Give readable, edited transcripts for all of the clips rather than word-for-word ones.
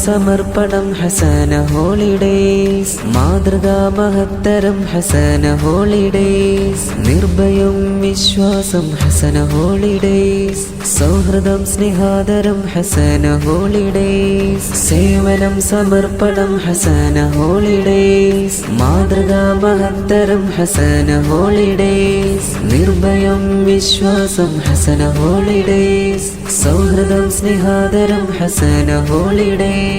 സമർപ്പണം ഹസന ഹോളിഡേയ്സ്. മാതൃകാ മഹത്തരം ഹസന ഹോളിഡേയ്സ്. നിർഭയം വിശ്വാസം ഹസന ഹോളിഡേയ്സ്. സൗഹൃദം സ്നേഹാദരം ഹസന ഹോളിഡേയ്സ്. സേവനം സമർപ്പണം ഹസന ഹോളിഡേയ്സ്. മാതൃകാ മഹത്തരം ഹസന ഹോളിഡേയ്സ്. നിർഭയം വിശ്വാസം ഹസന ഹോളിഡേയ്സ്. സൗഹൃദം സ്നേഹാദരം ഹസന ഹോളിഡേയ്സ്.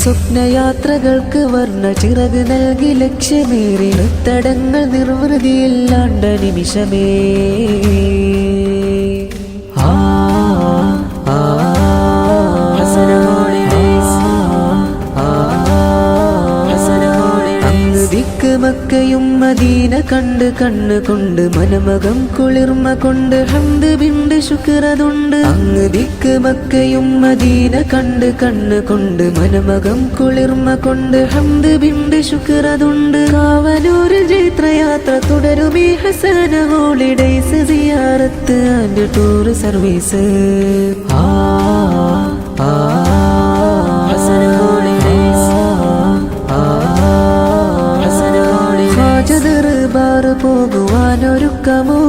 സ്വപ്നയാത്രകൾക്ക് വർണ്ണ ചിറക് നൽകി ലക്ഷ്യമേറി തടങ്ങൾ നിർവൃതിയില്ലാണ്ട നിമിഷമേ. മക്കയും മദീന കണ്ട് കണ്ണുകൊണ്ട് മനമകം കുളിർമ കൊണ്ട് ഹംദ് ബിണ്ട് ശുക്രതുണ്ട്. അങ്ങ് ദിക്ക് മക്കയും മദീന കണ്ട് കണ്ണുകൊണ്ട് മനമകം കുളിർമ കൊണ്ട് ഹംദ് ബിണ്ട് ശുക്രതുണ്ട്. കാവലൂര് ജൈത്രയാത്ര തുടരുമീ ഹസന ഹോളിഡേയ്സ്. സിയാറത്ത് ആൻഡ് ടൂർ സർവീസ്. ദർബാർ പോകുവാനൊരുക്കമോ,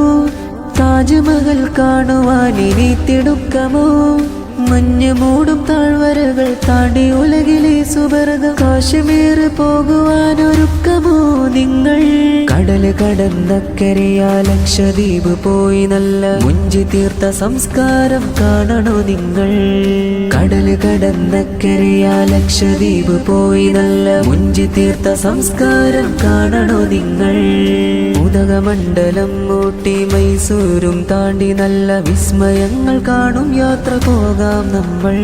താജ്മഹൽ കാണുവാനിനി തിടുക്കമോ. മഞ്ഞ് മൂടും താഴ്വരകൾ താണ്ടി ഉലകിലെ സുബർഗം കാശ്മീർ പോകുവാനൊരുക്കമോ നിങ്ങൾ. കടല് കടന്നക്കരയാ ലക്ഷദ്വീപ് പോയി നല്ല മുഞ്ചി തീർത്ത സംസ്കാരം കാണണോ നിങ്ങൾ. കടല് കടന്നക്കരയാ ലക്ഷദ്വീപ് പോയി നല്ല മുഞ്ചി തീർത്ത സംസ്കാരം കാണണോ നിങ്ങൾ. ഉദകമണ്ഡലം ഊട്ടി മൈസൂരും താണ്ടി നല്ല വിസ്മയങ്ങൾ കാണും യാത്ര പോകാം നമ്മൾ.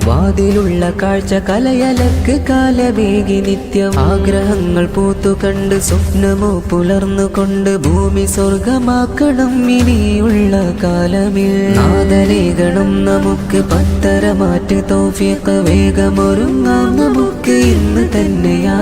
വാതിലുള്ള കാഴ്ച കലയലക്ക് കാലവേഗി നിത്യം ആഗ്രഹങ്ങൾ പൂത്തുകണ്ട് സ്വപ്നമോ പുലർന്നുകൊണ്ട് ഭൂമി സ്വർഗമാക്കണം ഇനിയുള്ള കാലമിൽ. നാദലേഖനം നമുക്ക് പത്തരമാറ്റ് തൗഫീഖ് വേഗമൊരുങ്ങാം നമുക്ക് ഇന്ന് തന്നെയാ.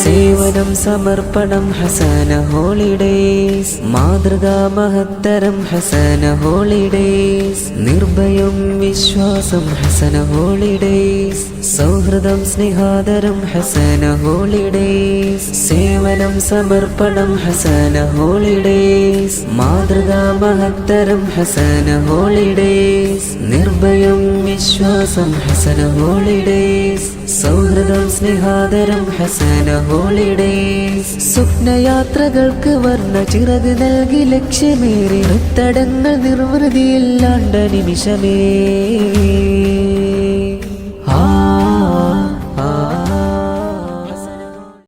സേവനം സമർപ്പണം ഹസന ഹോളിഡേയ്സ്. മാതൃകാ മഹത്തരം ഹസന ഹോളിഡേയ്സ്. നിർഭയം വിശ്വാസം ഹസന ഹോളിഡേയ്സ്. സൗഹൃദം സ്നേഹാദരം ഹസന ഹോളിഡേയ്സ്. സേവനം സമർപ്പണം ഹസന ഹോളിഡേയ്സ്. മാതൃകാ മഹത്തരം ഹസന ഹോളിഡേയ്സ്. നിർഭയം വിശ്വാസം ഹസന ഹോളിഡേയ്സ്. സൗഹൃദം സ്നേഹാദരം ഹസന ഹോളിഡേയ്സ്. സ്വപ്നയാത്രകൾക്ക് വർണ്ണ ചിറക് നൽകി ലക്ഷ്യമേറി തടങ്ങൾ നിർവൃതിയില്ലാണ്ട നിമിഷമേ.